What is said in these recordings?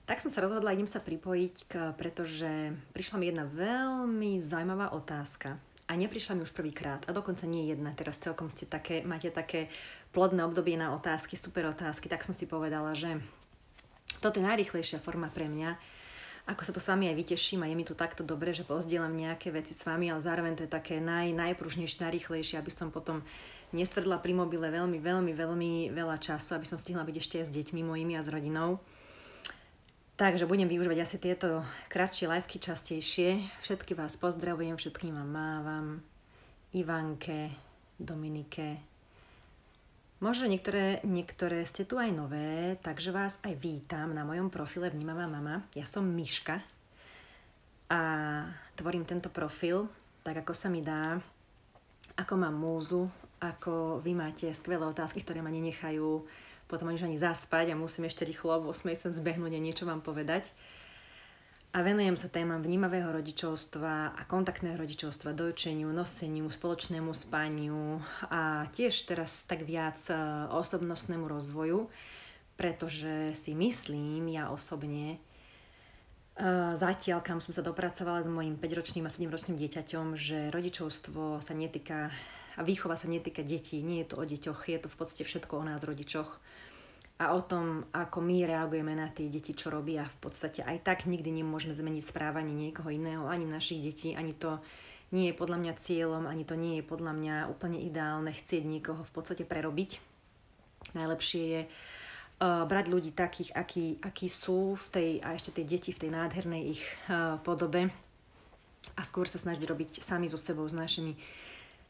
Tak som sa rozhodla, idem sa pripojiť, pretože prišla mi jedna veľmi zaujímavá otázka. A neprišla mi už prvýkrát, a dokonca nie jedna. Teraz celkom máte také plodné obdobie na otázky, super otázky. Tak som si povedala, že toto je najrýchlejšia forma pre mňa, ako sa tu s vami aj vyteším a je mi tu takto dobre, že pozdielam nejaké veci s vami, ale zároveň to je také najpružnejšie, najrýchlejšie, aby som potom nestvrdla pri mobile veľmi veľa času, aby som stihla byť ešte aj s deťmi mojimi a s rodinou. Takže budem využívať asi tieto kratšie liveky častejšie. Všetky vás pozdravujem, všetkým vám mávam. Ivanke, Dominike. Možno niektoré ste tu aj nové, takže vás aj vítam na mojom profile Vnímavá mama. Ja som Miška a tvorím tento profil tak, ako sa mi dá, ako mám múzu, ako vy máte skvelé otázky, ktoré ma nenechajú potom ani zaspať a musím ešte rýchlo v 8 sem zbehnúť a niečo vám povedať. A venujem sa témam vnímavého rodičovstva a kontaktného rodičovstva, dojčeniu, noseniu, spoločnému spaniu a tiež teraz tak viac osobnostnému rozvoju, pretože si myslím, ja osobne, zatiaľ, kam som sa dopracovala s mojím 5-ročným a 7-ročným dieťaťom, že rodičovstvo sa netýka a výchova sa netýka detí, nie je to o deťoch, je to v podstate všetko o nás rodičoch a o tom, ako my reagujeme na tie deti, čo robia. V podstate aj tak nikdy nemôžeme zmeniť správanie niekoho iného, ani našich detí, ani to nie je podľa mňa cieľom, ani to nie je podľa mňa úplne ideálne chcieť niekoho v podstate prerobiť. Najlepšie je brať ľudí takých, akí sú v tej, a ešte tie deti v tej nádhernej ich podobe a skôr sa snažiť robiť sami so sebou, s našimi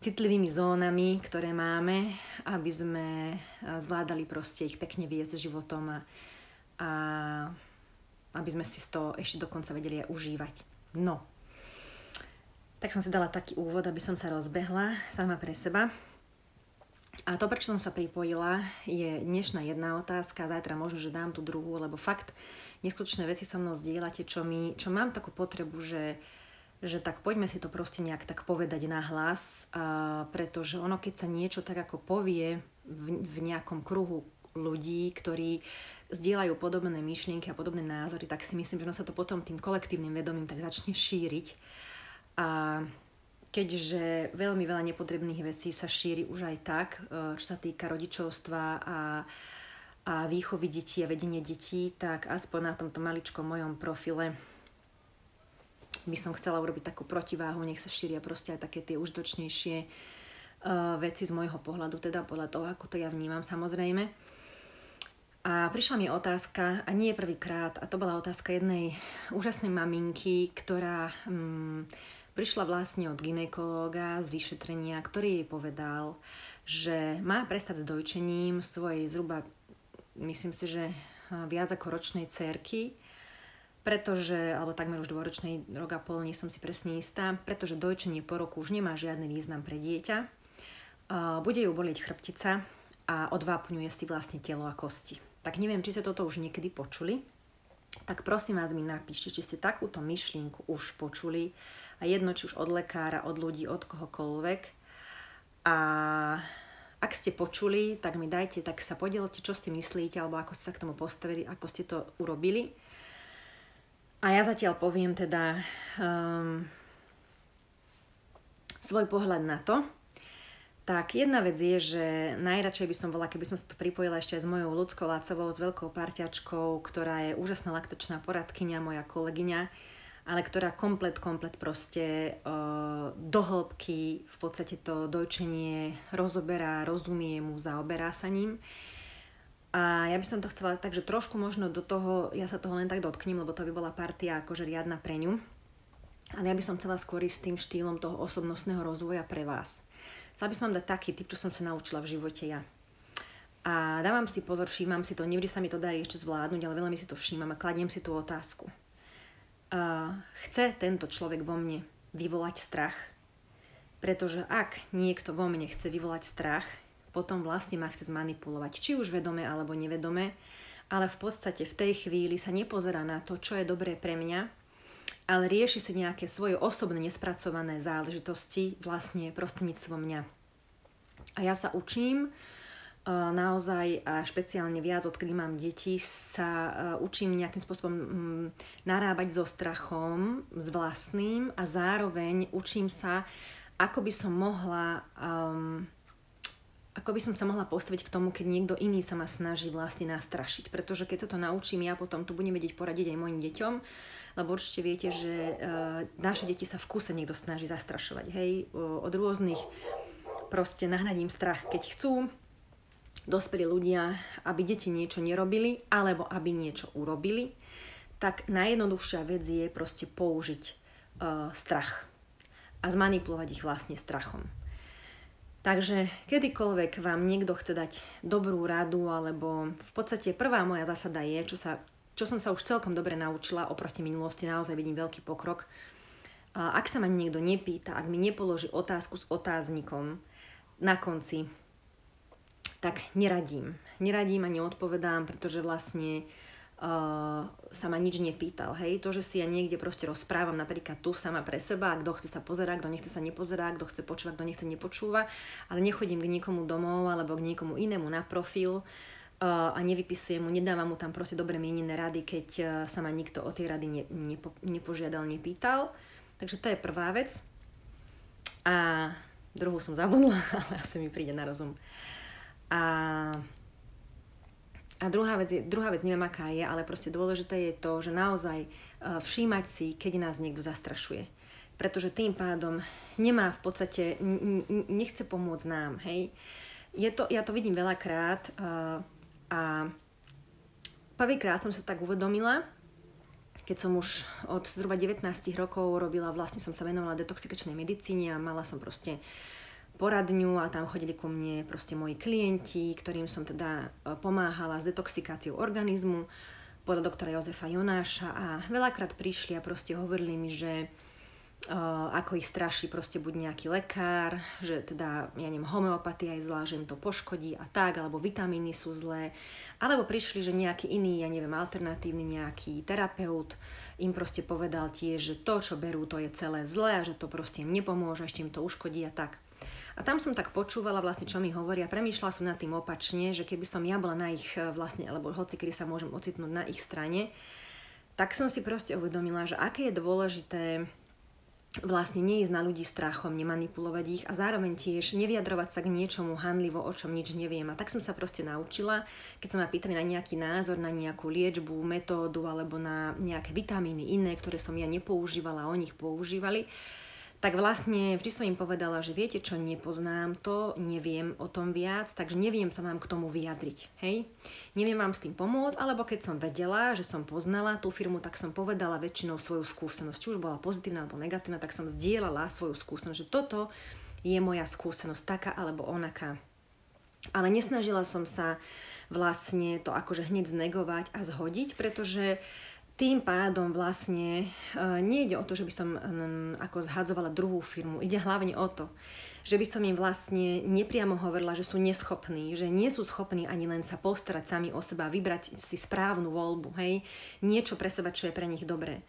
citlivými zónami, ktoré máme, aby sme zvládali proste ich pekne viesť životom a aby sme si to ešte dokonca vedeli aj užívať. No, tak som si dala taký úvod, aby som sa rozbehla sama pre seba. A to, prečo som sa pripojila, je dnešná jedna otázka, zajtra možno, že dám tú druhú, lebo fakt neskutočné veci so mnou zdieľate, čo mám takú potrebu, že tak poďme si to proste nejak tak povedať nahlas, pretože ono, keď sa niečo tak ako povie v nejakom kruhu ľudí, ktorí zdieľajú podobné myšlienky a podobné názory, tak si myslím, že ono sa to potom tým kolektívnym vedomím tak začne šíriť. A keďže veľmi veľa nepotrebných vecí sa šíri už aj tak, čo sa týka rodičovstva a výchovy detí a vedenie detí, tak aspoň na tomto maličkom mojom profile by som chcela urobiť takú protiváhu, nech sa šíria proste aj také tie užitočnejšie veci z môjho pohľadu, teda podľa toho, ako to ja vnímam samozrejme. A prišla mi otázka, a nie prvýkrát, a to bola otázka jednej úžasnej maminky, ktorá prišla vlastne od gynekológa z vyšetrenia, ktorý jej povedal, že má prestať s dojčením svojej zhruba, myslím si, že viac ako ročnej dcérky, pretože, alebo takmer už 2-ročnej, rok a pol, nie som si presne istá, pretože dojčenie po roku už nemá žiadny význam pre dieťa. Bude ju bolieť chrbtica a odvápňuje si vlastne telo a kosti. Tak neviem, či ste toto už niekedy počuli, tak prosím vás mi napíšte, či ste takúto myšlienku už počuli a jedno, či už od lekára, od ľudí, od kohokoľvek. A ak ste počuli, tak mi dajte, tak sa podielte, čo si myslíte, alebo ako ste sa k tomu postavili, ako ste to urobili. A ja zatiaľ poviem teda svoj pohľad na to. Tak jedna vec je, že najradšej by som bola, keby som sa tu pripojila ešte aj s mojou Ľudskou Lacovou, s veľkou parťačkou, ktorá je úžasná laktačná poradkyňa, moja kolegyňa, ale ktorá komplet proste do hĺbky v podstate to dojčenie rozoberá, rozumie mu, zaoberá sa ním. A ja by som to chcela takže trošku možno do toho, ja sa toho len tak dotknem, lebo to by bola partia akože riadna pre ňu. Ale ja by som chcela skôr ísť s tým štýlom toho osobnostného rozvoja pre vás. Chcela by som vám dať taký tip, čo som sa naučila v živote ja. A dávam si pozor, všímam si to, nevždy sa mi to darí ešte zvládnuť, ale veľmi si to všímam a kladiem si tú otázku. Chce tento človek vo mne vyvolať strach? Pretože ak niekto vo mne chce vyvolať strach, potom vlastne ma chce zmanipulovať, či už vedome alebo nevedome, ale v podstate v tej chvíli sa nepozerá na to, čo je dobré pre mňa, ale rieši si nejaké svoje osobné nespracované záležitosti vlastne prostredníctvom mňa. A ja sa učím naozaj a špeciálne viac, odkedy mám deti, sa učím nejakým spôsobom narábať so strachom, s vlastným a zároveň učím sa, ako by som sa mohla postaviť k tomu, keď niekto iný sa ma snaží vlastne nastrašiť. Pretože keď sa to naučím ja, potom to budem vedieť poradiť aj mojim deťom, lebo určite viete, že naše deti sa v kúse niekto snaží zastrašovať. Hej, od rôznych proste nahnadím strach, keď chcú dospelí ľudia, aby deti niečo nerobili alebo aby niečo urobili, tak najjednoduchšia vec je proste použiť strach a zmanipulovať ich vlastne strachom. Takže kedykoľvek vám niekto chce dať dobrú radu, alebo v podstate prvá moja zásada je, čo som sa už celkom dobre naučila oproti minulosti, naozaj vidím veľký pokrok. Ak sa ma niekto nepýta, ak mi nepoloží otázku s otáznikom na konci, tak neradím. Neradím a neodpovedám, pretože vlastne sa ma nič nepýtal. Hej? To, že si ja niekde proste rozprávam napríklad tu sama pre seba, a kto chce sa pozerá, kto nechce sa nepozerá, kto chce počúvať, kto nechce nepočúva, ale nechodím k niekomu domov alebo k niekomu inému na profil a nevypisujem mu, nedávam mu tam proste dobre mienené rady, keď sa ma nikto o tej rady nepožiadal, nepýtal. Takže to je prvá vec. A druhú som zabudla, ale asi mi príde na rozum. A druhá vec, neviem aká je, ale proste dôležité je to, že naozaj všímať si, keď nás niekto zastrašuje. Pretože tým pádom nemá v podstate, nechce pomôcť nám, hej. Ja to vidím veľakrát a prvýkrát som sa tak uvedomila, keď som už od zhruba 19 rokov som sa venovala detoxikačnej medicíne a mala som proste poradňu a tam chodili ku mne proste moji klienti, ktorým som teda pomáhala s detoxikáciou organizmu podľa doktora Jozefa Jonáša a veľakrát prišli a proste hovorili mi, že ako ich straší proste buď nejaký lekár, že teda, ja neviem, homeopatia je zlá, že im to poškodí a tak, alebo vitamíny sú zlé, alebo prišli, že nejaký iný, ja neviem, alternatívny nejaký terapeut im proste povedal tiež, že to, čo berú, to je celé zlé a že to proste im nepomôže, ešte im to uškodí a tak. A tam som tak počúvala vlastne, čo mi hovoria, premýšľala som nad tým opačne, že keby som ja bola na ich vlastne, alebo hoci kedy sa môžem ocitnúť na ich strane, tak som si proste uvedomila, že aké je dôležité vlastne neísť na ľudí strachom, nemanipulovať ich a zároveň tiež nevyjadrovať sa k niečomu hanlivo, o čom nič neviem. A tak som sa proste naučila, keď sa ma pýtali na nejaký názor, na nejakú liečbu, metódu alebo na nejaké vitamíny iné, ktoré som ja nepoužívala a oni ich používali, tak vlastne vždy som im povedala, že viete čo, nepoznám to, neviem o tom viac, takže neviem sa vám k tomu vyjadriť, hej. Neviem vám s tým pomôcť, alebo keď som vedela, že som poznala tú firmu, tak som povedala väčšinou svoju skúsenosť, či už bola pozitívna alebo negatívna, tak som zdieľala svoju skúsenosť, že toto je moja skúsenosť taká alebo onaká. Ale nesnažila som sa vlastne to akože hneď znegovať a zhodiť, pretože tým pádom vlastne nejde o to, že by som ako zhadzovala druhú firmu. Ide hlavne o to, že by som im vlastne nepriamo hovorila, že sú neschopní, že nie sú schopní ani len sa postarať sami o seba, vybrať si správnu voľbu, hej, niečo pre seba, čo je pre nich dobré.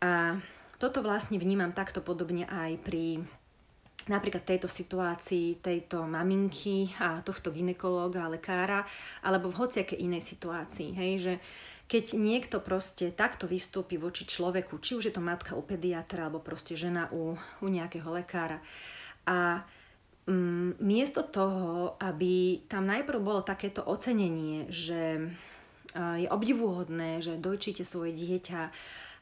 A toto vlastne vnímam takto podobne aj pri napríklad tejto situácii, tejto maminky a tohto gynekológa, lekára, alebo v hociakej inej situácii, hej, že keď niekto proste takto vystúpi voči človeku, či už je to matka u pediatra, alebo proste žena u nejakého lekára. A miesto toho, aby tam najprv bolo takéto ocenenie, že je obdivuhodné, že dojčíte svoje dieťa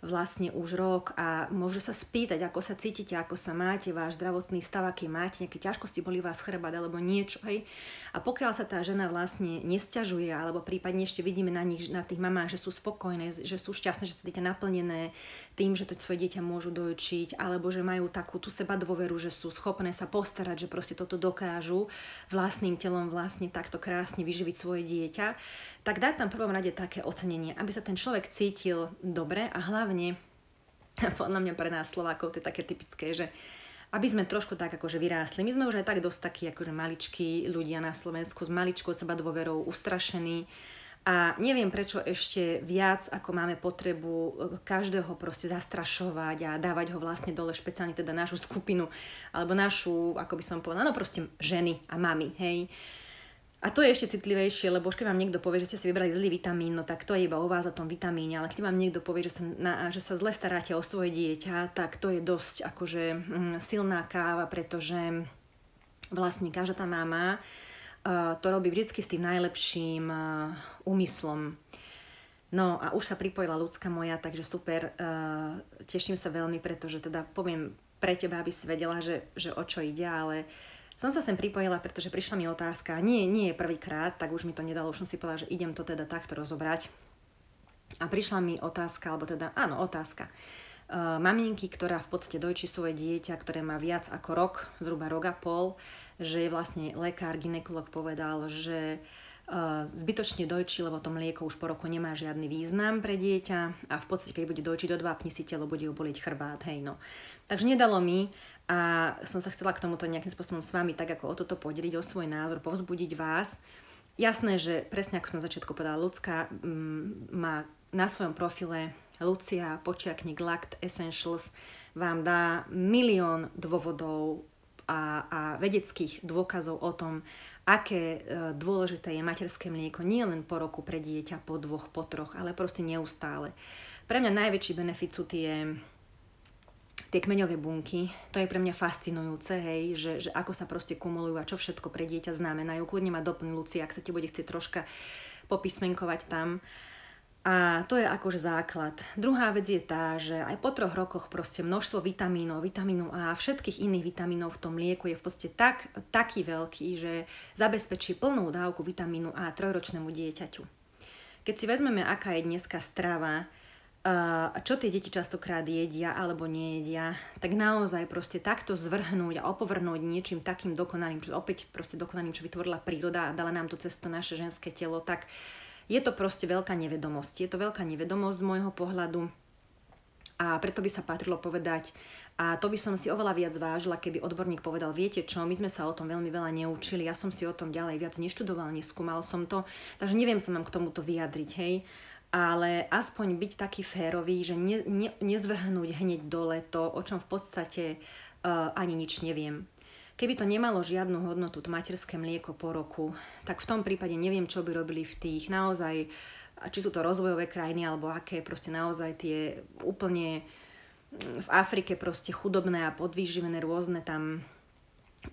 vlastne už rok a môže sa spýtať, ako sa cítite, ako sa máte, váš zdravotný stav, aký máte, nejaké ťažkosti, boli vás chrbať alebo niečo, hej. A pokiaľ sa tá žena vlastne nesťažuje, alebo prípadne ešte vidíme na nich, na tých mamách, že sú spokojné, že sú šťastné, že sa cítia naplnené tým, že to svoje dieťa môžu dojčiť, alebo že majú takú tú seba dôveru, že sú schopné sa postarať, že proste toto dokážu vlastným telom vlastne takto krásne vyživiť svoje dieťa, tak dať tam v prvom rade také ocenenie, aby sa ten človek cítil dobre a hlavne, podľa mňa pre nás Slovákov to je také typické, že aby sme trošku tak akože vyrástli. My sme už aj tak dosť takí akože maličkí ľudia na Slovensku s maličkou seba dôverou, ustrašení a neviem prečo ešte viac ako máme potrebu každého proste zastrašovať a dávať ho vlastne dole, špeciálne teda našu skupinu alebo našu, ako by som povedala, no proste ženy a mami, hej. A to je ešte citlivejšie, lebo už keď vám niekto povie, že ste si vybrali zlý vitamín, no tak to je iba o vás a tom vitamíne, ale keď vám niekto povie, že sa zle staráte o svoje dieťa, tak to je dosť akože silná káva, pretože vlastne každá tá mama to robí vždycky s tým najlepším úmyslom. No a už sa pripojila ľudská moja, takže super, teším sa veľmi, pretože teda poviem pre teba, aby si vedela, že o čo ide, ale som sa sem pripojila, pretože prišla mi otázka, nie je prvýkrát, tak už mi to nedalo, už som si povedala, že idem to teda takto rozobrať. A prišla mi otázka, alebo teda, áno, otázka. Maminky, ktorá v podstate dojčí svoje dieťa, ktoré má viac ako rok, zhruba rok a pol, že vlastne lekár, gynekolog povedal, že zbytočne dojčí, lebo to mlieko už po roku nemá žiadny význam pre dieťa a v podstate, keď bude dojčiť do 2 pni, si telo bude ju bolieť chrbát, hej no. Takže nedalo mi a som sa chcela k tomuto nejakým spôsobom s vami tak ako o toto podeliť, o svoj názor, povzbudiť vás. Jasné, že presne ako som na začiatku povedala, Ľudská má na svojom profile Lucia Počiaknik Lakt Essentials vám dá milión dôvodov a vedeckých dôkazov o tom, aké dôležité je materské mlieko nie len po roku pre dieťa, po 2, po 3, ale proste neustále. Pre mňa najväčší benefit sú tie kmeňové bunky. To je pre mňa fascinujúce, hej, že ako sa proste kumulujú a čo všetko pre dieťa znamenajú. Kľudne ma doplň, Lucia, ak sa ti bude chcieť troška popísmenkovať tam. A to je akože základ. Druhá vec je tá, že aj po 3 rokoch proste množstvo vitamínu A a všetkých iných vitamínov v tom mlieku je v podstate taký veľký, že zabezpečí plnú dávku vitamínu A 3-ročnému dieťaťu. Keď si vezmeme, aká je dneska strava, a čo tie deti častokrát jedia alebo nejedia, tak naozaj proste takto zvrhnúť a opovrhnúť niečím takým dokonalým, opäť proste dokonalým, čo vytvorila príroda a dala nám to cez to naše ženské telo, tak je to proste veľká nevedomosť. Je to veľká nevedomosť z môjho pohľadu a preto by sa patrilo povedať, a to by som si oveľa viac vážila, keby odborník povedal, viete čo, my sme sa o tom veľmi veľa neučili, ja som si o tom ďalej viac neštudoval, neskúmal som to, takže neviem sa mám k tomuto vyjadriť, hej. Ale aspoň byť taký férový, že nezvrhnúť hneď dole to, o čom v podstate ani nič neviem. Keby to nemalo žiadnu hodnotu, to materské mlieko po roku, tak v tom prípade neviem, čo by robili v tých naozaj, či sú to rozvojové krajiny, alebo aké proste naozaj tie úplne v Afrike proste chudobné a podvýživené rôzne tam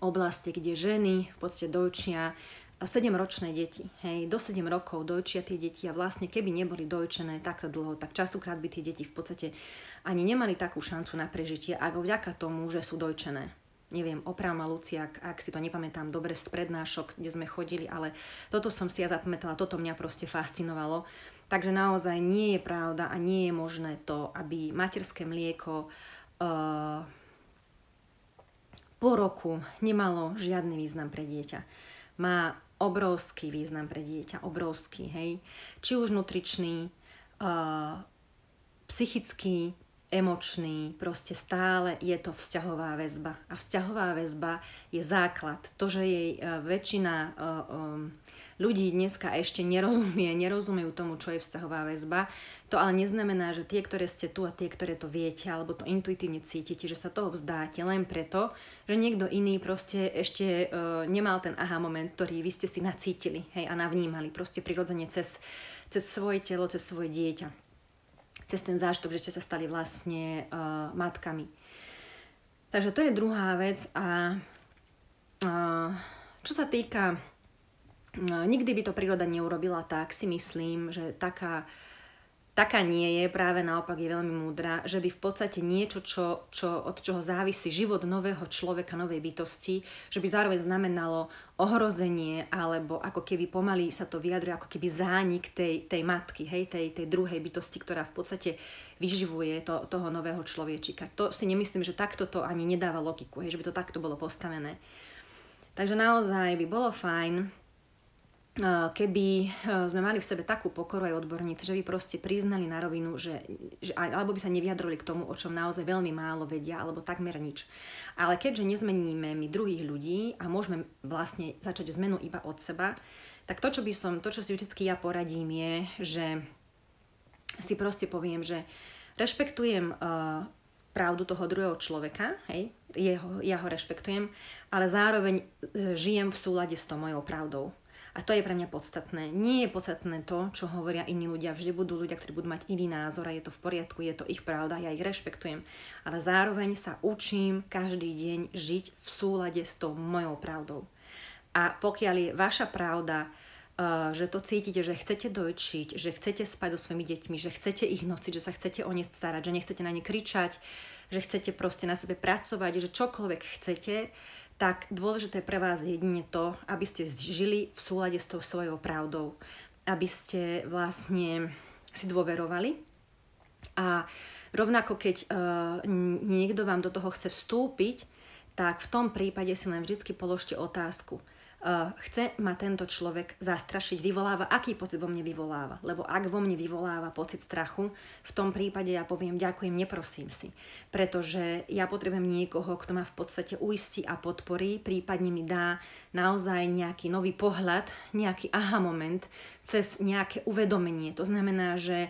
oblasti, kde ženy v podstate dojčia 7-ročné deti, hej, do 7 rokov dojčia tie deti a vlastne keby neboli dojčené takto dlho, tak častokrát by tie deti v podstate ani nemali takú šancu na prežitie, ako vďaka tomu, že sú dojčené. Neviem, oprav ma Lucia, ak si to nepamätám dobre z prednášok, kde sme chodili, ale toto som si ja zapamätala, toto mňa proste fascinovalo. Takže naozaj nie je pravda a nie je možné to, aby materské mlieko po roku nemalo žiadny význam pre dieťa. Má obrovský význam pre dieťa, obrovský, hej. Či už nutričný, psychický, emočný, proste stále je to vzťahová väzba. A vzťahová väzba je základ. To, že jej väčšina ľudí dneska ešte nerozumejú tomu, čo je vzťahová väzba, to ale neznamená, že tie, ktoré ste tu a tie, ktoré to viete, alebo to intuitívne cítite, že sa toho vzdáte len preto, že niekto iný proste ešte nemal ten aha moment, ktorý vy ste si nacítili, hej, a navnímali proste prirodzene cez svoje telo, cez svoje dieťa. Cez ten zážitok, že ste sa stali vlastne matkami. Takže to je druhá vec a čo sa týka, nikdy by to príroda neurobila tak, si myslím, že taká nie je, práve naopak je veľmi múdra, že by v podstate niečo, od čoho závisí život nového človeka, novej bytosti, že by zároveň znamenalo ohrozenie, alebo ako keby pomaly sa to vyjadruje, ako keby zánik tej matky, hej, tej druhej bytosti, ktorá v podstate vyživuje toho nového človečika. To si nemyslím, že takto to ani nedáva logiku, hej, že by to takto bolo postavené. Takže naozaj by bolo fajn, keby sme mali v sebe takú pokoru aj odborníci, že by proste priznali na rovinu, že alebo by sa nevyjadrili k tomu, o čom naozaj veľmi málo vedia, alebo takmer nič. Ale keďže nezmeníme my druhých ľudí a môžeme vlastne začať zmenu iba od seba, tak to, čo si vždycky ja poradím je, že si proste poviem, že rešpektujem pravdu toho druhého človeka, hej, ja ho rešpektujem, ale zároveň žijem v súlade s tou mojou pravdou. A to je pre mňa podstatné. Nie je podstatné to, čo hovoria iní ľudia. Vždy budú ľudia, ktorí budú mať iný názor a je to v poriadku, je to ich pravda, ja ich rešpektujem. Ale zároveň sa učím každý deň žiť v súlade s tou mojou pravdou. A pokiaľ je vaša pravda, že to cítite, že chcete dojčiť, že chcete spať so svojimi deťmi, že chcete ich nosiť, že sa chcete o ne starať, že nechcete na ne kričať, že chcete proste na sebe pracovať, že čokoľvek chcete, tak dôležité pre vás je jedine to, aby ste žili v súlade s tou svojou pravdou. Aby ste vlastne si dôverovali. A rovnako keď niekto vám do toho chce vstúpiť, tak v tom prípade si len vždycky položte otázku. Chce ma tento človek zastrašiť, vyvoláva, aký pocit vo mne vyvoláva. Lebo ak vo mne vyvoláva pocit strachu, v tom prípade ja poviem ďakujem, neprosím si. Pretože ja potrebujem niekoho, kto ma v podstate uistí a podporí, prípadne mi dá naozaj nejaký nový pohľad, nejaký aha moment cez nejaké uvedomenie. To znamená, že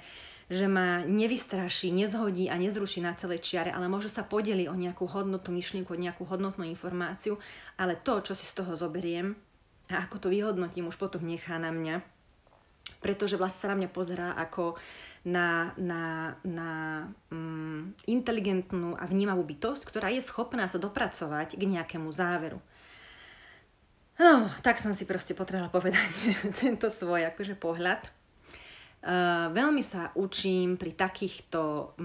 ma nevystraší, nezhodí a nezruší na celej čiare, ale možno sa podeli o nejakú hodnotnú myšlienku, o nejakú hodnotnú informáciu, ale to, čo si z toho zoberiem a ako to vyhodnotím, už potom nechá na mňa, pretože vlastne sa na mňa pozerá ako na inteligentnú a vnímavú bytosť, ktorá je schopná sa dopracovať k nejakému záveru. No, tak som si proste potrebovala povedať tento svoj akože pohľad. Veľmi sa učím pri takýchto,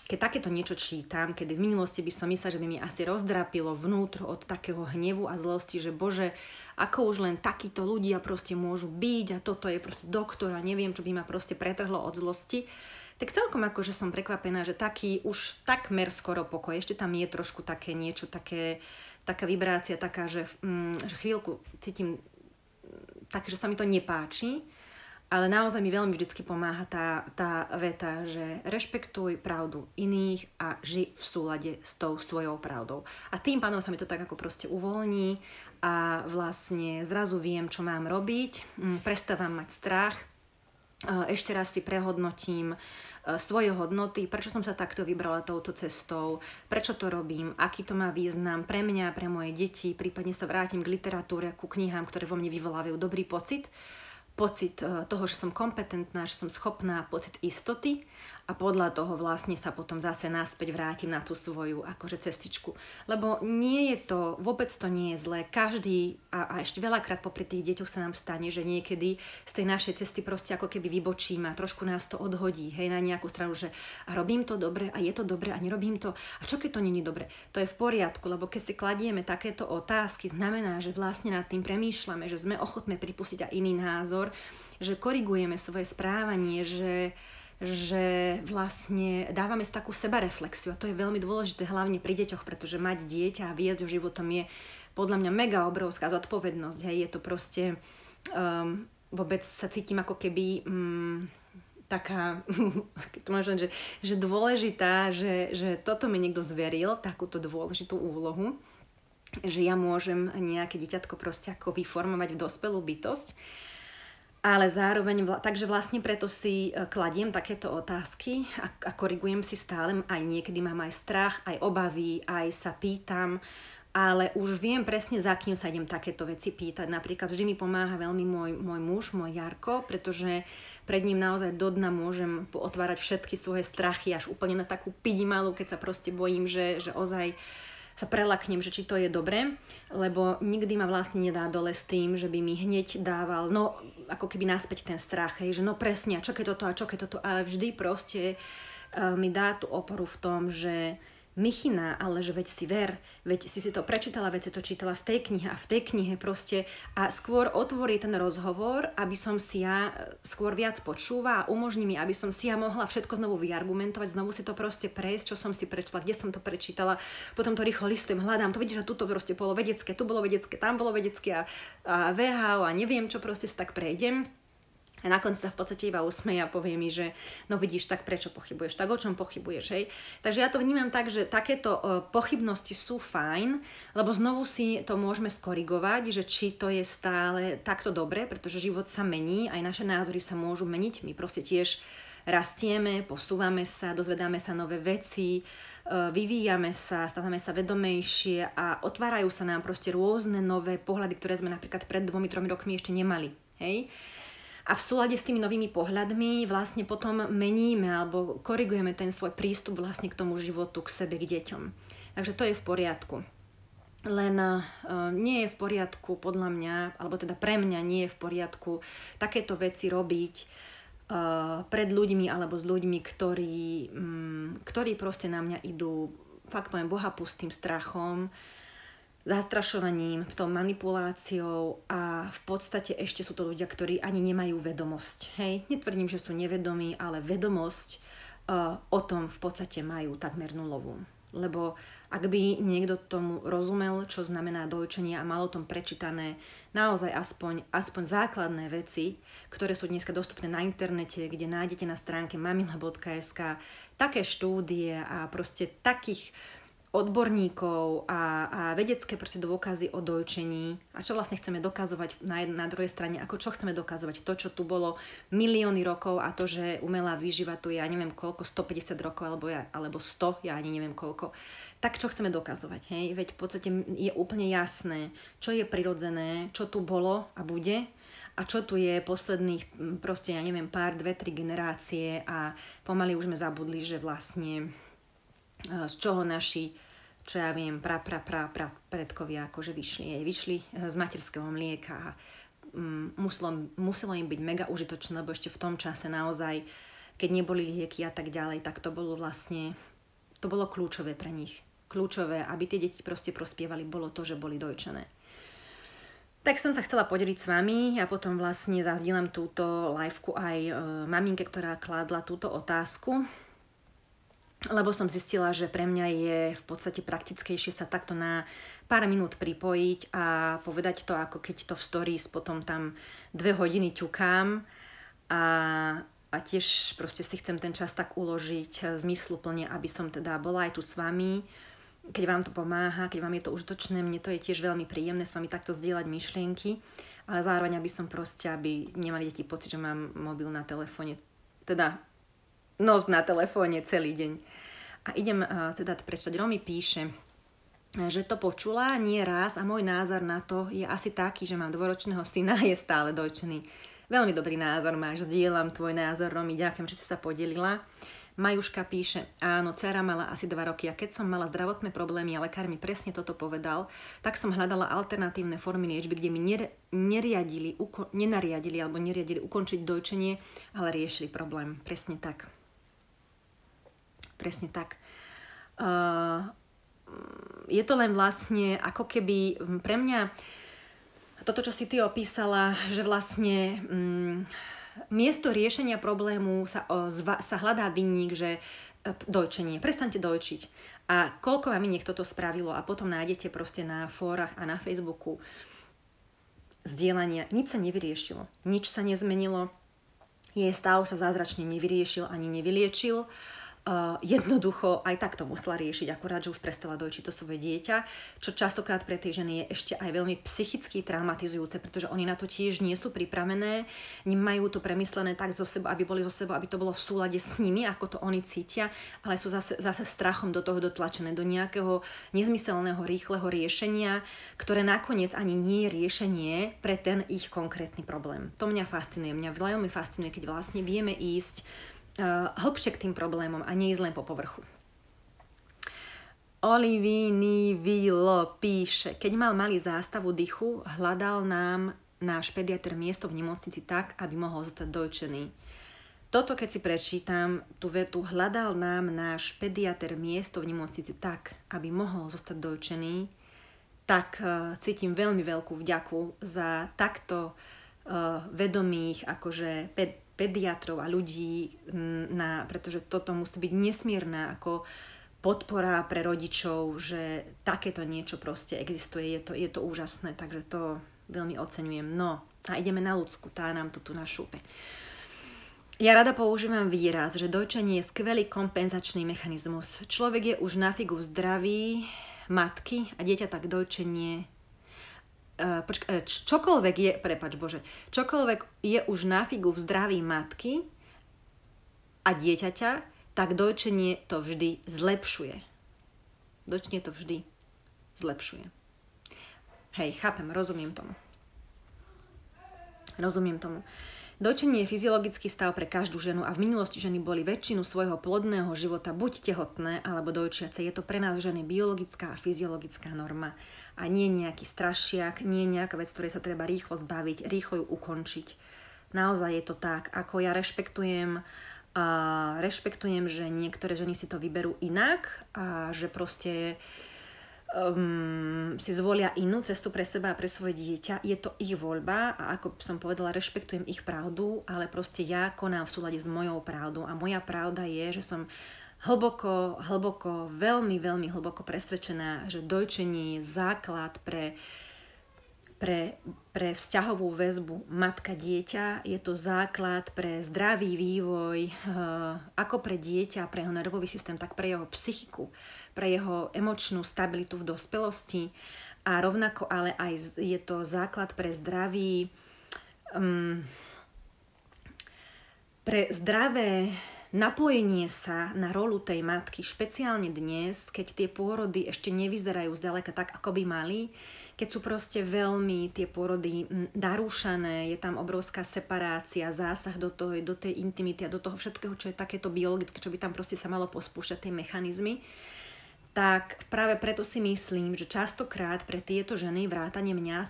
keď takéto niečo čítam, kedy v minulosti by som myslela, že by mi asi rozdrapilo vnútro od takého hnevu a zlosti, že bože, ako už len takíto ľudia proste môžu byť a toto je proste doktor a neviem, čo by ma proste pretrhlo od zlosti, tak celkom akože som prekvapená, že taký už takmer skoro pokoj, ešte tam je trošku také niečo, taká vibrácia, taká, že chvíľku cítim tak, že sa mi to nepáči. Ale naozaj mi veľmi vždycky pomáha tá veta, že rešpektuj pravdu iných a ži v súlade s tou svojou pravdou. A tým pádom sa mi to tak ako proste uvoľní a vlastne zrazu viem, čo mám robiť, prestávam mať strach, ešte raz si prehodnotím svoje hodnoty, prečo som sa takto vybrala touto cestou, prečo to robím, aký to má význam pre mňa, pre moje deti, prípadne sa vrátim k literatúre, ku knihám, ktoré vo mne vyvolávajú dobrý pocit toho, že som kompetentná, že som schopná, pocit istoty a podľa toho vlastne sa potom zase naspäť vrátim na tú svoju akože cestičku. Lebo nie je to, vôbec to nie je zlé. Každý, a ešte veľakrát popri tých deťoch sa nám stane, že niekedy z tej našej cesty proste ako keby vybočíme a trošku nás to odhodí, hej, na nejakú stranu, že a robím to dobre a je to dobre a nerobím to. A čo keď to nie je dobre? To je v poriadku, lebo keď si kladieme takéto otázky, znamená, že vlastne nad tým premýšľame, že sme ochotné pripustiť aj iný názor, že korigujeme svoje správanie, že vlastne dávame si takú sebareflexiu a to je veľmi dôležité hlavne pri deťoch, pretože mať dieťa a viesť ho životom je podľa mňa mega obrovská zodpovednosť. Hej. Je to proste, vôbec sa cítim ako keby taká, to môžem, že dôležitá, že toto mi niekto zveril, takúto dôležitú úlohu, že ja môžem nejaké dieťatko proste ako vyformovať v dospelú bytosť. Ale zároveň, takže vlastne preto si kladiem takéto otázky a korigujem si stále, aj niekedy mám aj strach, aj obavy, aj sa pýtam, ale už viem presne, za kým sa idem takéto veci pýtať. Napríklad vždy mi pomáha veľmi môj muž, môj Jarko, pretože pred ním naozaj do dna môžem otvárať všetky svoje strachy, až úplne na takú pidimalu, keď sa proste bojím, že ozaj sa prelaknem, že či to je dobré, lebo nikdy ma vlastne nedá dole s tým, že by mi hneď dával, no ako keby naspäť ten strach, hej, že no presne, a čo keď toto, ale vždy proste mi dá tú oporu v tom, že Michina, ale že veď si ver, veď si to prečítala, veď si to čítala v tej knihe a v tej knihe proste a skôr otvorí ten rozhovor, aby som si ja skôr viac počúva a umožní mi, aby som si ja mohla všetko znovu vyargumentovať, znovu si to proste prejsť, čo som si prečítala, kde som to prečítala, potom to rýchlo listujem, hľadám, to vidíš, že tuto proste bolo vedecké, tu bolo vedecké, tam bolo vedecké a VHO a neviem čo, proste si tak prejdem. A na konci sa v podstate iba usmeje a povie mi, že no vidíš, tak prečo pochybuješ, tak o čom pochybuješ, hej. Takže ja to vnímam tak, že takéto pochybnosti sú fajn, lebo znovu si to môžeme skorigovať, že či to je stále takto dobre, pretože život sa mení, aj naše názory sa môžu meniť, my proste tiež rastieme, posúvame sa, dozvedáme sa nové veci, vyvíjame sa, stávame sa vedomejšie a otvárajú sa nám proste rôzne nové pohľady, ktoré sme napríklad pred 2-3 rokmi ešte nemali. Hej? A v súlade s tými novými pohľadmi vlastne potom meníme alebo korigujeme ten svoj prístup vlastne k tomu životu, k sebe, k deťom. Takže to je v poriadku. Len nie je v poriadku podľa mňa, alebo teda pre mňa nie je v poriadku takéto veci robiť pred ľuďmi alebo s ľuďmi, ktorí proste na mňa idú, fakt poviem, bohapustým strachom, zastrašovaním, tou manipuláciou a v podstate ešte sú to ľudia, ktorí ani nemajú vedomosť. Hej? Netvrdím, že sú nevedomí, ale vedomosť o tom v podstate majú takmer nulovú. Lebo ak by niekto tomu rozumel, čo znamená dojčenie a mal o tom prečítané naozaj aspoň základné veci, ktoré sú dneska dostupné na internete, kde nájdete na stránke mamila.sk také štúdie a proste takých odborníkov a vedecké proste dôkazy o dojčení a čo vlastne chceme dokazovať na druhej strane, ako čo chceme dokazovať, to, čo tu bolo milióny rokov a to, že umelá výživa tu je, ja neviem koľko, 150 rokov alebo 100, ja ani neviem koľko. Tak čo chceme dokazovať, hej? Veď v podstate je úplne jasné, čo je prirodzené, čo tu bolo a bude a čo tu je posledných proste, ja neviem, pár, 2-3 generácie a pomaly už sme zabudli, že vlastne z čoho naši, čo ja viem, predkovia akože vyšli z materského mlieka a muselo im byť mega užitočné, lebo ešte v tom čase naozaj, keď neboli lieky a tak ďalej, tak to bolo vlastne, to bolo kľúčové pre nich. Kľúčové, aby tie deti proste prospievali, bolo to, že boli dojčené. Tak som sa chcela podeliť s vami a potom vlastne zazdielam túto liveku aj maminke, ktorá kládla túto otázku, lebo som zistila, že pre mňa je v podstate praktickejšie sa takto na pár minút pripojiť a povedať to, ako keď to v stories potom tam 2 hodiny ťukám a tiež proste si chcem ten čas tak uložiť zmysluplne, aby som teda bola aj tu s vami, keď vám to pomáha, keď vám je to užitočné, mne to je tiež veľmi príjemné s vami takto zdieľať myšlienky, ale zároveň aby som proste, aby nemali deti pocit, že mám mobil na telefóne, teda nos na telefóne celý deň. A idem teda prečítať. Romy píše, že to počula nie raz a môj názor na to je asi taký, že mám 2-ročného syna a je stále dojčený. Veľmi dobrý názor máš, zdieľam tvoj názor, Romy, ďakujem, že si sa podelila. Majuška píše, áno, dcera mala asi 2 roky a keď som mala zdravotné problémy a lekár mi presne toto povedal, tak som hľadala alternatívne formy liečby, kde mi nenariadili ukončiť dojčenie, ale riešili problém. Presne tak. Presne tak. Je to len vlastne ako keby pre mňa toto, čo si ty opísala, že vlastne miesto riešenia problému sa hľadá vinník, že dojčenie, prestaňte dojčiť. A koľko maminiek toto spravilo a potom nájdete proste na fórach a na Facebooku zdieľania. Nič sa nevyriešilo, nič sa nezmenilo, jej stav sa zázračne nevyriešil ani nevyliečil. Jednoducho aj takto musela riešiť, akurát, že už prestala dojčiť to svoje dieťa, čo častokrát pre tej ženy je ešte aj veľmi psychicky traumatizujúce, pretože oni na to tiež nie sú pripravené, nemajú to premyslené tak zo seba, aby boli zo seba, aby to bolo v súlade s nimi, ako to oni cítia, ale sú zase strachom do toho dotlačené, do nejakého nezmyselného, rýchleho riešenia, ktoré nakoniec ani nie je riešenie pre ten ich konkrétny problém. To mňa fascinuje, mňa veľmi fascinuje, keď vlastne vieme ísť hlbšie k tým problémom a nie ísť len po povrchu. Olivinivilo píše, keď mal malý zástavu dychu, hľadal nám náš pediatr miesto v nemocnici tak, aby mohol zostať dojčený. Toto, keď si prečítam, tú vetu, hľadal nám náš pediatr miesto v nemocnici tak, aby mohol zostať dojčený, tak cítim veľmi veľkú vďaku za takto vedomých akože pediatrov a ľudí, pretože toto musí byť nesmierna ako podpora pre rodičov, že takéto niečo proste existuje, je to úžasné, takže to veľmi oceňujem. No a ideme na ľudsku, tá nám to tu našúpe. Ja rada používam výraz, že dojčenie je skvelý kompenzačný mechanizmus. Človek je už na figu v zdraví matky a dieťa tak dojčenie čokoľvek je už na figu v zdraví matky a dieťaťa, tak dojčenie to vždy zlepšuje. Dojčenie to vždy zlepšuje. Hej, chápem, rozumiem tomu. Dojčenie je fyziologický stav pre každú ženu a v minulosti ženy boli väčšinu svojho plodného života buď tehotné alebo dojčiace. Je to pre nás ženy biologická a fyziologická norma a nie nejaký strašiak, nie nejaká vec, ktorej sa treba rýchlo zbaviť, rýchlo ju ukončiť. Naozaj je to tak, ako ja rešpektujem, že niektoré ženy si to vyberú inak a že proste si zvolia inú cestu pre seba a pre svoje dieťa. Je to ich voľba a ako som povedala, rešpektujem ich pravdu, ale proste ja konám v súlade s mojou pravdou a moja pravda je, že som veľmi hlboko presvedčená, že dojčenie je základ pre vzťahovú väzbu matka-dieťa, je to základ pre zdravý vývoj ako pre dieťa, pre jeho nervový systém, tak pre jeho psychiku, pre jeho emočnú stabilitu v dospelosti a rovnako ale aj je to základ pre zdravé napojenie sa na rolu tej matky, špeciálne dnes, keď tie pôrody ešte nevyzerajú zďaleka tak, ako by mali, keď sú proste veľmi tie pôrody narúšané, je tam obrovská separácia, zásah do tej intimity a do toho všetkého, čo je takéto biologické, čo by tam proste sa malo pospúšťať, tie mechanizmy. Tak práve preto si myslím, že častokrát pre tieto ženy, vrátane mňa,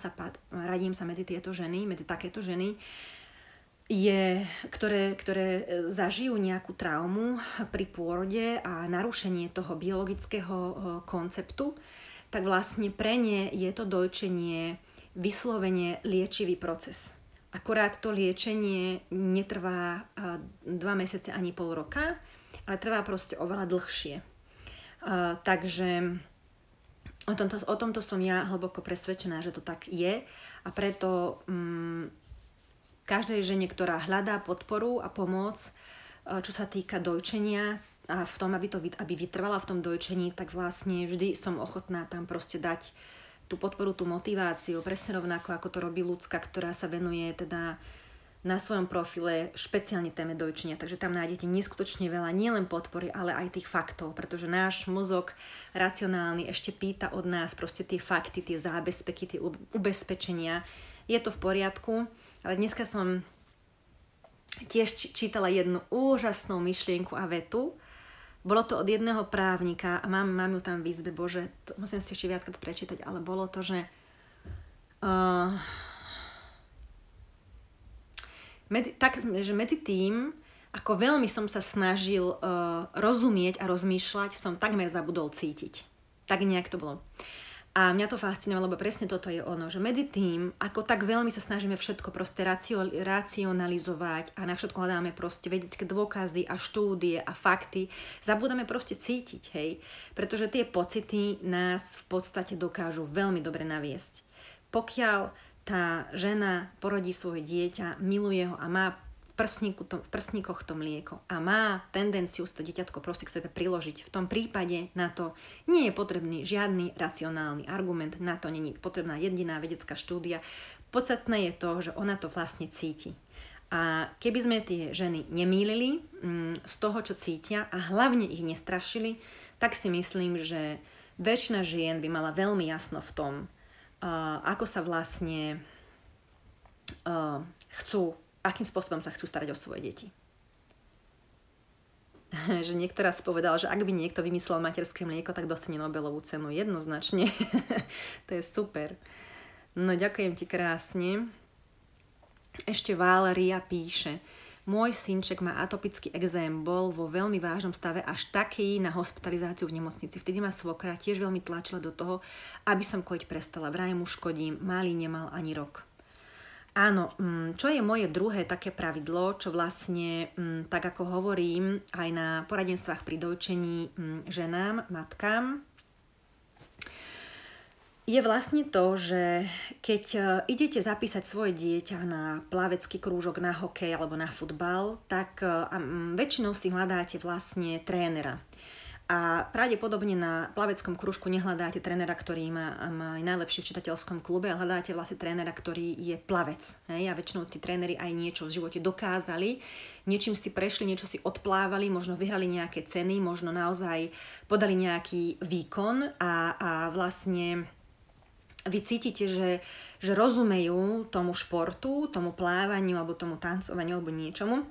radím sa medzi tieto ženy, medzi takéto ženy, ktoré zažijú nejakú traumu pri pôrode a narušenie toho biologického konceptu, tak vlastne pre ne je to dojčenie vyslovene liečivý proces. Akorát to liečenie netrvá 2 mesiace ani pol roka, ale trvá proste oveľa dlhšie. Takže o tomto som ja hlboko presvedčená, že to tak je a preto každej žene, ktorá hľadá podporu a pomoc, čo sa týka dojčenia a v tom, aby vytrvala v tom dojčení, tak vlastne vždy som ochotná tam proste dať tú podporu, tú motiváciu, presne rovnako ako to robí Ľudská, ktorá sa venuje teda na svojom profile špeciálne téme dojčenia. Takže tam nájdete neskutočne veľa nielen podpory, ale aj tých faktov, pretože náš mozog racionálny ešte pýta od nás proste tie fakty, tie zábezpeky, tie ubezpečenia. Je to v poriadku, ale dneska som tiež čítala jednu úžasnú myšlienku a vetu. Bolo to od jedného právnika a mám ju tam v izbe, bože, musím si ešte viackrát prečítať, ale bolo to, že medzi tým, ako veľmi som sa snažil rozumieť a rozmýšľať, som takmer zabudol cítiť. Tak nejak to bolo. A mňa to fascinovalo, lebo presne toto je ono, že medzi tým, ako tak veľmi sa snažíme všetko proste racionalizovať a na všetko hľadáme proste vedecké dôkazy a štúdie a fakty, zabúdame proste cítiť, hej. Pretože tie pocity nás v podstate dokážu veľmi dobre naviesť. Pokiaľ tá žena porodí svoje dieťa, miluje ho a má v prsníkoch to mlieko a má tendenciu to dieťatko proste k sebe priložiť. V tom prípade na to nie je potrebný žiadny racionálny argument, na to nie je potrebná jediná vedecká štúdia. Podstatné je to, že ona to vlastne cíti. A keby sme tie ženy nemýlili z toho, čo cítia a hlavne ich nestrašili, tak si myslím, že väčšina žien by mala veľmi jasno v tom, ako sa vlastne akým spôsobom sa chcú starať o svoje deti. Že niektorá si povedala, že ak by niekto vymyslel materské mlieko, tak dostane Nobelovú cenu jednoznačne. To je super. No ďakujem ti krásne. Ešte Valeria píše: môj synček má atopický ekzém, bol vo veľmi vážnom stave, až taký na hospitalizáciu v nemocnici. Vtedy ma svokra tiež veľmi tlačila do toho, aby som kojiť prestala. Vraj mu škodím, malý nemal ani rok. Áno, čo je moje druhé také pravidlo, čo vlastne, tak ako hovorím aj na poradenstvách pri dojčení ženám, matkám, je vlastne to, že keď idete zapísať svoje dieťa na plavecký krúžok, na hokej alebo na futbal, tak väčšinou si hľadáte vlastne trénera. A pravdepodobne na plaveckom krúžku nehľadáte trénera, ktorý má najlepšie v čitateľskom klube, ale hľadáte vlastne trénera, ktorý je plavec. Hej? A väčšinou tí tréneri aj niečo v živote dokázali. niečím si prešli, niečo si odplávali, možno vyhrali nejaké ceny, možno naozaj podali nejaký výkon a vlastne vy cítite, že rozumejú tomu športu, tomu plávaniu alebo tomu tancovaniu alebo niečomu.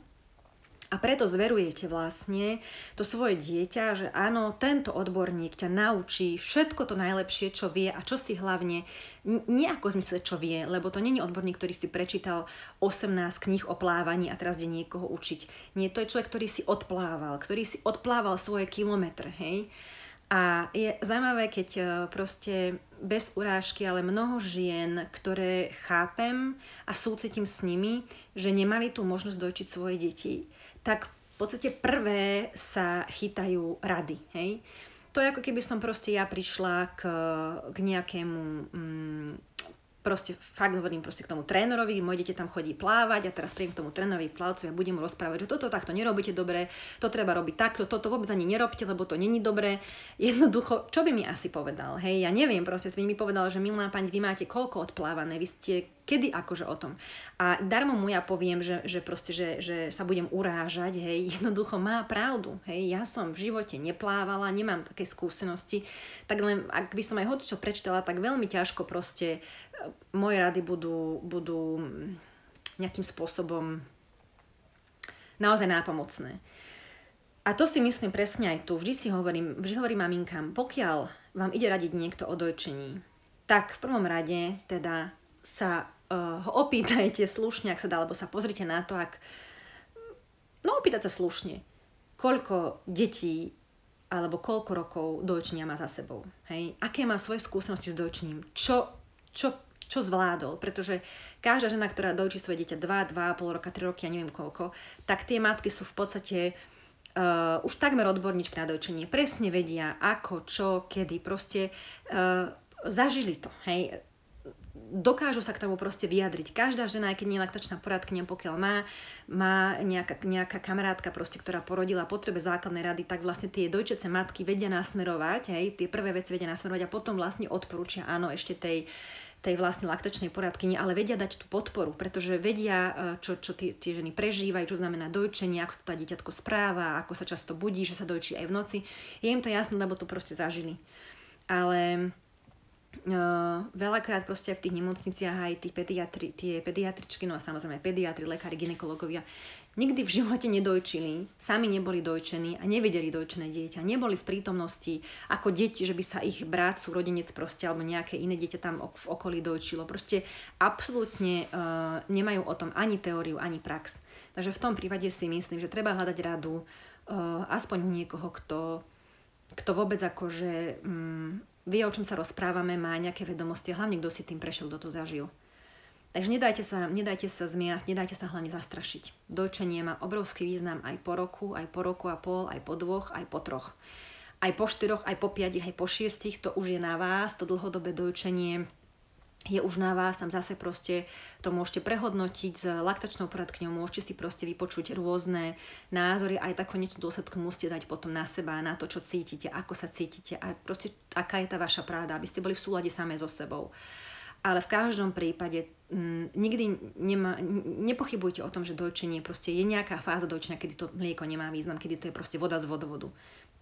A preto zverujete vlastne to svoje dieťa, že áno, tento odborník ťa naučí všetko to najlepšie, čo vie a čo si hlavne, nie ako zmysle, čo vie, lebo to nie je odborník, ktorý si prečítal 18 kníh o plávaní a teraz ide niekoho učiť. Nie, to je človek, ktorý si odplával svoje kilometre, hej. A je zaujímavé, keď proste bez urážky, ale mnoho žien, ktoré chápem a súcitím s nimi, že nemali tú možnosť dojčiť svoje deti, tak v podstate prvé sa chytajú rady, hej. To je ako keby som proste ja prišla k nejakému, proste fakt hovorím proste k tomu trénerovi, moje dieťa tam chodí plávať a teraz príjem k tomu trénerovi plavcovi a budem mu rozprávať, že toto takto nerobíte dobre, to treba robiť takto, toto vôbec ani nerobte, lebo to není dobre. Jednoducho, čo by mi asi povedal? Hej, ja neviem, proste by mi povedal, že milá pani, vy máte koľko odplávané, vy ste kedy akože o tom. A darmo mu ja poviem, že sa budem urážať, hej, jednoducho má pravdu, hej, ja som v živote neplávala, nemám také skúsenosti, tak len ak by som aj hocičo prečítala, tak veľmi ťažko proste moje rady budú nejakým spôsobom naozaj nápomocné. A to si myslím presne aj tu. Vždy hovorím maminkám, pokiaľ vám ide radiť niekto o dojčení, tak v prvom rade teda sa ho opýtajte slušne, ak sa dá, alebo sa pozrite na to, opýtať sa slušne, koľko detí alebo koľko rokov dojčenia má za sebou. Hej? Aké má svoje skúsenosti s dojčením? Čo zvládol? Pretože každá žena, ktorá dojčí svoje dieťa 2,5 roka, 3 roky, ja neviem koľko, tak tie matky sú v podstate už takmer odborníčky na dojčenie. Presne vedia, ako, čo, kedy. Proste zažili to. Hej? Dokážu sa k tomu proste vyjadriť. Každá žena, aj keď nie je laktačná poradkyňa, pokiaľ má nejaká kamarátka, proste, ktorá porodila potrebe základnej rady, tak vlastne tie dojčiace matky vedia nasmerovať, hej, tie prvé veci vedia nasmerovať a potom vlastne odporúčia, áno, ešte tej vlastne laktačnej poradkyni, ale vedia dať tú podporu, pretože vedia, čo tie ženy prežívajú, čo znamená dojčenie, ako sa tá dieťatko správa, ako sa často budí, že sa dojčí aj v noci. Je im to jasné, lebo to proste zažili. Ale veľakrát proste v tých nemocniciach aj tie pediatričky, no a samozrejme pediatri, lekári, gynekológovia nikdy v živote nedojčili, sami neboli dojčení a nevedeli dojčené dieťa, neboli v prítomnosti ako deti, že by sa ich brat, súrodenec proste alebo nejaké iné dieťa tam v okolí dojčilo. Proste absolútne nemajú o tom ani teóriu, ani prax. Takže v tom prípade si myslím, že treba hľadať radu aspoň u niekoho, kto vôbec akože vie, o čom sa rozprávame, má nejaké vedomosti, hlavne kto si tým prešiel, kto to zažil. Takže nedajte sa zmiasť, nedajte sa hlavne zastrašiť. Dojčenie má obrovský význam aj po roku a pol, aj po 2, aj po 3. Aj po 4, aj po 5, aj po 6, to už je na vás, to dlhodobé dojčenie je už na vás, tam zase proste to môžete prehodnotiť s laktačnou poradkyňou, môžete si proste vypočuť rôzne názory, aj tak konečnú dôsledku musíte dať potom na seba, na to, čo cítite, ako sa cítite a proste aká je tá vaša pravda, aby ste boli v súlade samé so sebou. Ale v každom prípade nikdy nepochybujte o tom, že dojčenie proste je nejaká fáza dojčenia, kedy to mlieko nemá význam, kedy to je proste voda z vodovodu.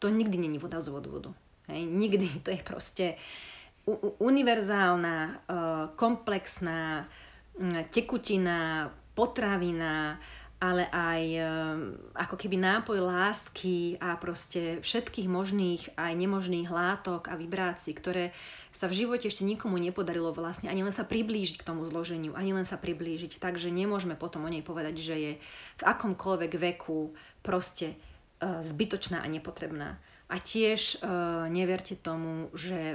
To nikdy není voda z vodovodu. Hej? Nikdy, to je proste univerzálna, komplexná tekutina, potravina, ale aj ako keby nápoj lásky a proste všetkých možných aj nemožných látok a vibrácií, ktoré sa v živote ešte nikomu nepodarilo vlastne ani len sa priblížiť k tomu zloženiu, ani len sa priblížiť, takže nemôžeme potom o nej povedať, že je v akomkoľvek veku proste zbytočná a nepotrebná. A tiež neverte tomu, že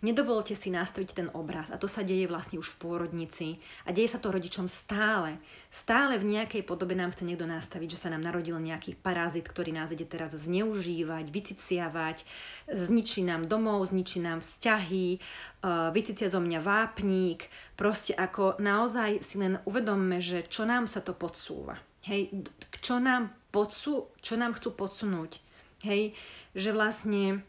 nedovolte si nastaviť ten obraz. A to sa deje vlastne už v pôrodnici. A deje sa to rodičom stále. Stále v nejakej podobe nám chce niekto nastaviť, že sa nám narodil nejaký parazit, ktorý nás ide teraz zneužívať, vyciciavať, zničí nám domov, zničí nám vzťahy, vycicia zo mňa vápnik. Proste ako naozaj si len uvedomme, že čo nám sa to podsúva. Hej, čo nám chcú podsunúť. Hej, že vlastne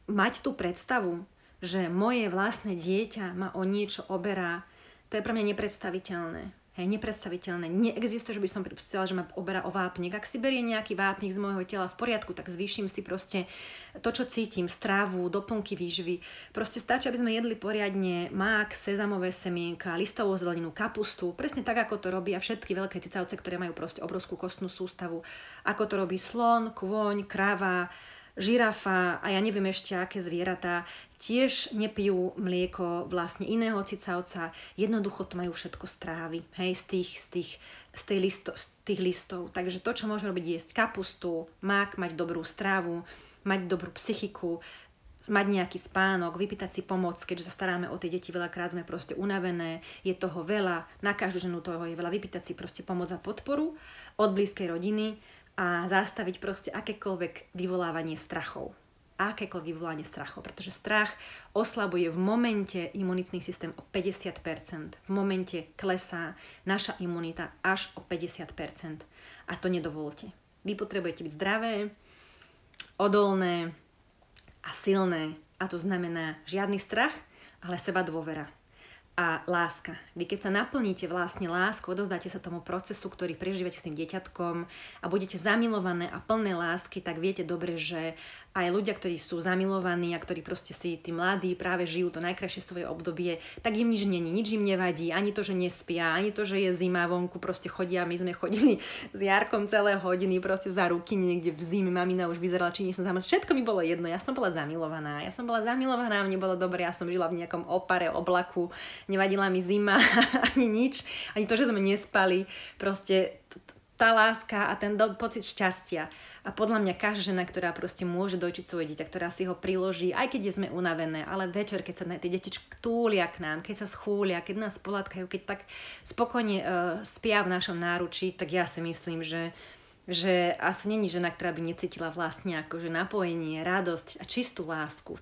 mať tú predstavu, že moje vlastné dieťa ma o niečo oberá, to je pre mňa nepredstaviteľné. Hej, nepredstaviteľné. Neexistuje, že by som predstavila, že ma oberá o vápnik. Ak si berie nejaký vápnik z môjho tela v poriadku, tak zvýšim si proste to, čo cítim, strávu, doplnky výživy. Proste stačí, aby sme jedli poriadne mák, sezamové semienka, listovú zeleninu, kapustu, presne tak, ako to robia všetky veľké cicavce, ktoré majú proste obrovskú kostnú sústavu. Ako to robí slon, kôň, kráva, žirafa a ja neviem ešte aké zvieratá, tiež nepijú mlieko vlastne iného cicavca, jednoducho to majú všetko z trávy, hej, z tých listov. Takže to, čo môžeme robiť, jesť kapustu, mák, mať dobrú strávu, mať dobrú psychiku, mať nejaký spánok, vypýtať si pomoc, keďže sa staráme o tie deti, veľakrát sme proste unavené, je toho veľa, na každú ženu toho je veľa, vypýtať si proste pomoc a podporu od blízkej rodiny a zastaviť proste akékoľvek vyvolávanie strachov. Pretože strach oslabuje v momente imunitný systém o 50%. V momente klesá naša imunita až o 50%. A to nedovolte. Vy potrebujete byť zdravé, odolné a silné. A to znamená žiadny strach, ale seba dôvera. A láska. Vy keď sa naplníte vlastne lásku, odovzdáte sa tomu procesu, ktorý prežívate s tým dieťatkom a budete zamilované a plné lásky, tak viete dobre, že aj ľudia, ktorí sú zamilovaní a ktorí proste si tí mladí práve žijú to najkrajšie svoje obdobie, tak im nič není, nič im nevadí, ani to, že nespia, ani to, že je zima vonku, proste chodia, my sme chodili s Jarkom celé hodiny proste za ruky niekde v zime, mamina už vyzerala, či nie som zamilovaná, všetko mi bolo jedno, ja som bola zamilovaná, mne bolo dobre, ja som žila v nejakom opare, oblaku, nevadila mi zima, ani nič, ani to, že sme nespali, proste tá láska a ten pocit šťastia. A podľa mňa každá žena, ktorá proste môže dojčiť svoje dieťa, ktorá si ho priloží, aj keď sme unavené, ale večer, keď sa tie detičky túlia k nám, keď sa schúlia, keď nás pohľadkajú, keď tak spokojne spia v našom náručí, tak ja si myslím, že asi není žena, ktorá by necítila vlastne akože napojenie, radosť a čistú lásku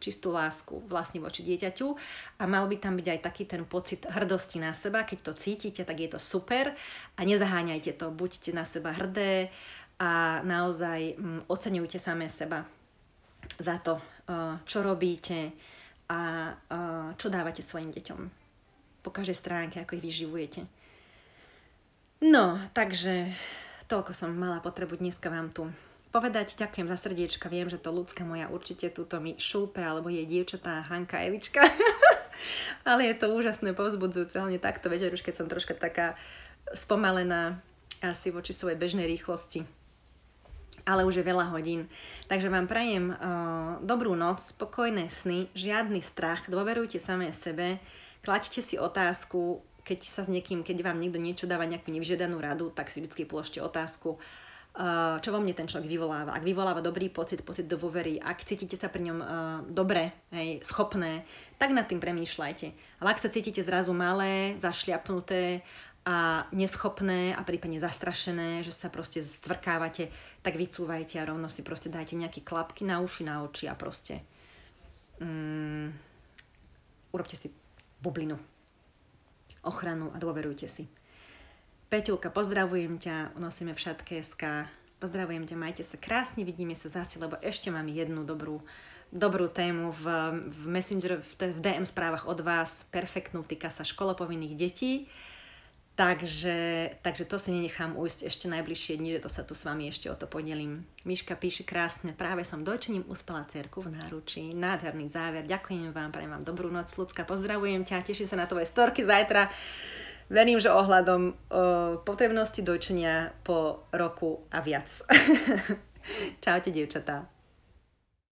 vlastne voči dieťaťu a mal by tam byť aj taký ten pocit hrdosti na seba, keď to cítite, tak je to super a nezaháňajte to, buďte na seba hrdé a naozaj oceňujte samé seba za to, čo robíte a čo dávate svojim deťom po každej stránke, ako ich vyživujete. No, takže toľko som mala potrebu dneska vám tu povedať. Ďakujem za srdiečka, viem, že to ľudská moja určite túto mi šúpe, alebo jej dievčatá Hanka, Evička. Ale je to úžasné, povzbudzujúce, hlavne takto večer, už keď som troška taká spomalená asi voči svojej bežnej rýchlosti. Ale už je veľa hodín. Takže vám prajem dobrú noc, spokojné sny, žiadny strach, dôverujte samé sebe, klaďte si otázku, keď vám niekto niečo dáva nejakú nevyžiadanú radu, tak si vždy položte otázku, čo vo mne ten človek vyvoláva. Ak vyvoláva dobrý pocit dôvery, ak cítite sa pri ňom dobre, schopné, tak nad tým premýšľajte. Ale ak sa cítite zrazu malé, zašliapnuté a neschopné a prípadne zastrašené, že sa proste zdvrkávate, tak vycúvajte a rovno si proste dajte nejaké klapky na uši, na oči a proste urobte si bublinu, ochranu a dôverujte si. Peťulka, pozdravujem ťa, nosíme v šatke.sk, pozdravujem ťa, majte sa krásne, vidíme sa zase, lebo ešte mám jednu dobrú tému v Messenger, v DM správach od vás, perfektnú, týka sa školopovinných detí. Takže to si nenechám ujsť ešte najbližšie dni, že to sa tu s vami ešte o to podelím. Miška píše krásne, práve som dojčením uspala dcerku v náručí. Nádherný záver, ďakujem vám, prajem vám dobrú noc, ľudská, pozdravujem ťa, teším sa na tvoje storky zajtra. Verím, že ohľadom potrebnosti dojčenia po roku a viac. Čaute, dievčatá.